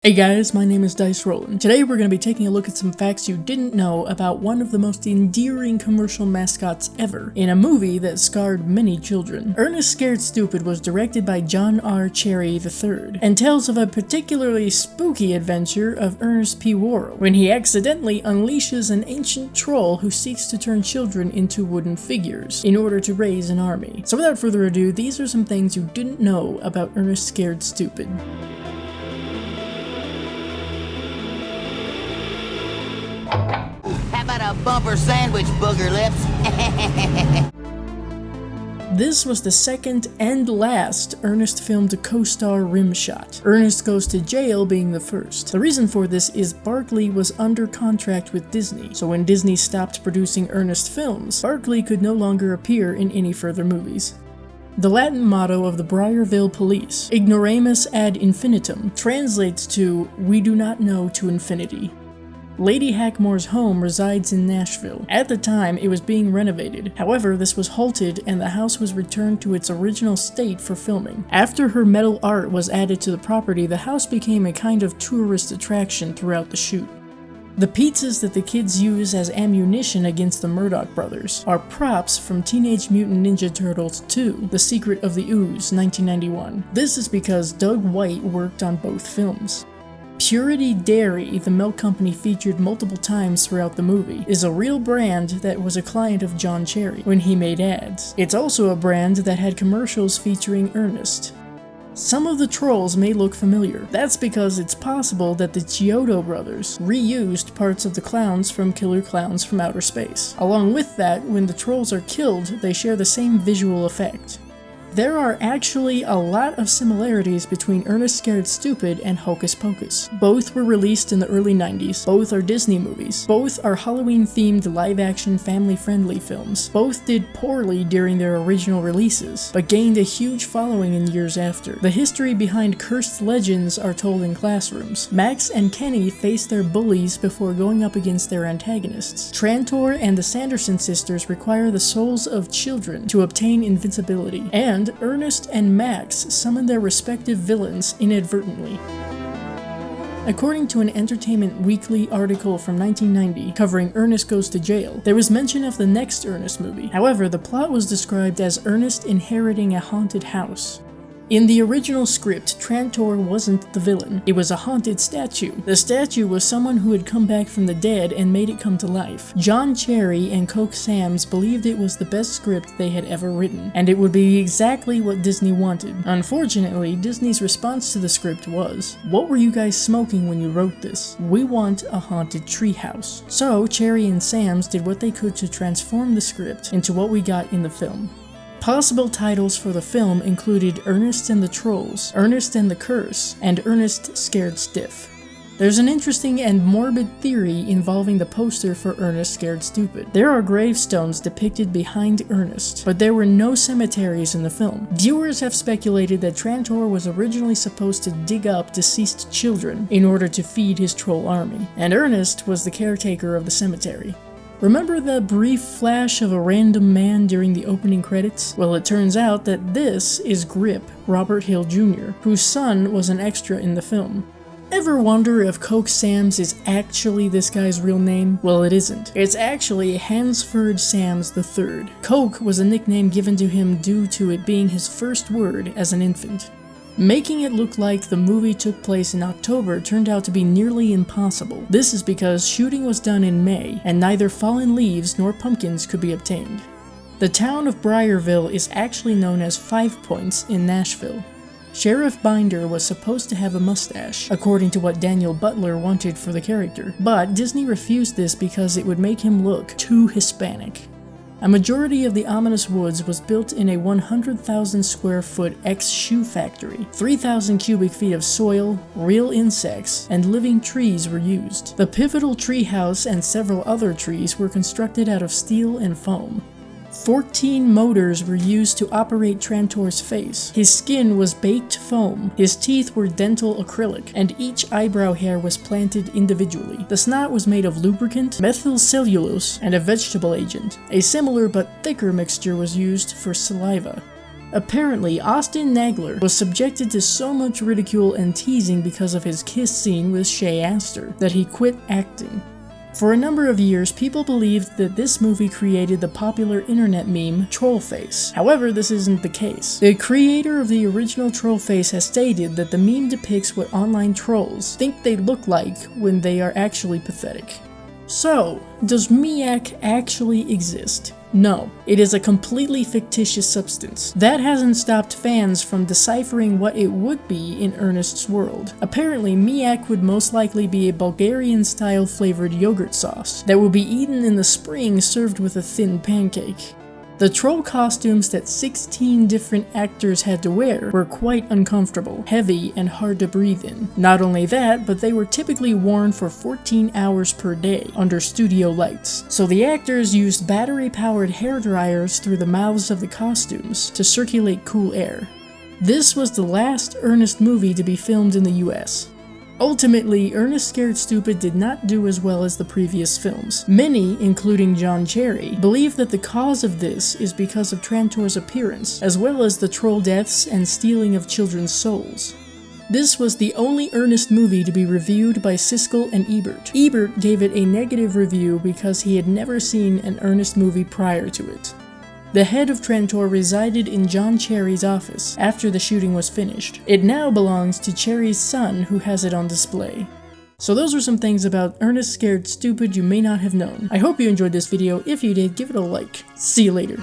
Hey guys, my name is Dice Rollin. Today we're going to be taking a look at some facts you didn't know about one of the most endearing commercial mascots ever, in a movie that scarred many children. Ernest Scared Stupid was directed by John R. Cherry III, and tells of a particularly spooky adventure of Ernest P. Worrell, when he accidentally unleashes an ancient troll who seeks to turn children into wooden figures, in order to raise an army. So without further ado, these are some things you didn't know about Ernest Scared Stupid. How about a bumper sandwich, booger lips? This was the second and last Ernest film to co-star Rimshot, Ernest Goes to Jail being the first. The reason for this is Barkley was under contract with Disney, so when Disney stopped producing Ernest films, Barkley could no longer appear in any further movies. The Latin motto of the Briarville Police, Ignoramus ad infinitum, translates to, "We do not know to infinity." Lady Hackmore's home resides in Nashville. At the time, it was being renovated. However, this was halted and the house was returned to its original state for filming. After her metal art was added to the property, the house became a kind of tourist attraction throughout the shoot. The pizzas that the kids use as ammunition against the Murdoch brothers are props from Teenage Mutant Ninja Turtles 2, The Secret of the Ooze, 1991. This is because Doug White worked on both films. Purity Dairy, the milk company featured multiple times throughout the movie, is a real brand that was a client of John Cherry when he made ads. It's also a brand that had commercials featuring Ernest. Some of the trolls may look familiar. That's because it's possible that the Chiodo brothers reused parts of the clowns from Killer Clowns from Outer Space. Along with that, when the trolls are killed, they share the same visual effect. There are actually a lot of similarities between Ernest Scared Stupid and Hocus Pocus. Both were released in the early 90s, both are Disney movies, both are Halloween-themed live-action family-friendly films. Both did poorly during their original releases, but gained a huge following in years after. The history behind cursed legends are told in classrooms. Max and Kenny face their bullies before going up against their antagonists. Trantor and the Sanderson sisters require the souls of children to obtain invincibility, and Ernest and Max summon their respective villains inadvertently. According to an Entertainment Weekly article from 1990 covering Ernest Goes to Jail, there was mention of the next Ernest movie. However, the plot was described as Ernest inheriting a haunted house. In the original script, Trantor wasn't the villain. It was a haunted statue. The statue was someone who had come back from the dead and made it come to life. John Cherry and Coke Sam's believed it was the best script they had ever written, and it would be exactly what Disney wanted. Unfortunately, Disney's response to the script was, "What were you guys smoking when you wrote this? We want a haunted treehouse." So, Cherry and Sam's did what they could to transform the script into what we got in the film. Possible titles for the film included Ernest and the Trolls, Ernest and the Curse, and Ernest Scared Stiff. There's an interesting and morbid theory involving the poster for Ernest Scared Stupid. There are gravestones depicted behind Ernest, but there were no cemeteries in the film. Viewers have speculated that Trantor was originally supposed to dig up deceased children in order to feed his troll army, and Ernest was the caretaker of the cemetery. Remember the brief flash of a random man during the opening credits? Well, it turns out that this is Grip, Robert Hill Jr., whose son was an extra in the film. Ever wonder if Coke Sam's is actually this guy's real name? Well, it isn't. It's actually Hansford Sams III. Coke was a nickname given to him due to it being his first word as an infant. Making it look like the movie took place in October turned out to be nearly impossible. This is because shooting was done in May, and neither fallen leaves nor pumpkins could be obtained. The town of Briarville is actually known as Five Points in Nashville. Sheriff Binder was supposed to have a mustache, according to what Daniel Butler wanted for the character, but Disney refused this because it would make him look too Hispanic. A majority of the ominous woods was built in a 100,000 square foot ex-shoe factory. 3,000 cubic feet of soil, real insects, and living trees were used. The pivotal tree house and several other trees were constructed out of steel and foam. 14 motors were used to operate Trantor's face. His skin was baked foam, his teeth were dental acrylic, and each eyebrow hair was planted individually. The snot was made of lubricant, methyl cellulose, and a vegetable agent. A similar but thicker mixture was used for saliva. Apparently, Austin Nagler was subjected to so much ridicule and teasing because of his kiss scene with Shay Astor that he quit acting. For a number of years, people believed that this movie created the popular internet meme Trollface. However, this isn't the case. The creator of the original Trollface has stated that the meme depicts what online trolls think they look like when they are actually pathetic. So, does Miak actually exist? No, it is a completely fictitious substance. That hasn't stopped fans from deciphering what it would be in Ernest's world. Apparently, Miak would most likely be a Bulgarian-style flavored yogurt sauce that will be eaten in the spring served with a thin pancake. The troll costumes that 16 different actors had to wear were quite uncomfortable, heavy, and hard to breathe in. Not only that, but they were typically worn for 14 hours per day under studio lights. So the actors used battery-powered hair dryers through the mouths of the costumes to circulate cool air. This was the last Ernest movie to be filmed in the US. Ultimately, Ernest Scared Stupid did not do as well as the previous films. Many, including John Cherry, believe that the cause of this is because of Trantor's appearance, as well as the troll deaths and stealing of children's souls. This was the only Ernest movie to be reviewed by Siskel and Ebert. Ebert gave it a negative review because he had never seen an Ernest movie prior to it. The head of Trantor resided in John Cherry's office after the shooting was finished. It now belongs to Cherry's son, who has it on display. So those were some things about Ernest Scared Stupid you may not have known. I hope you enjoyed this video. If you did, give it a like. See you later.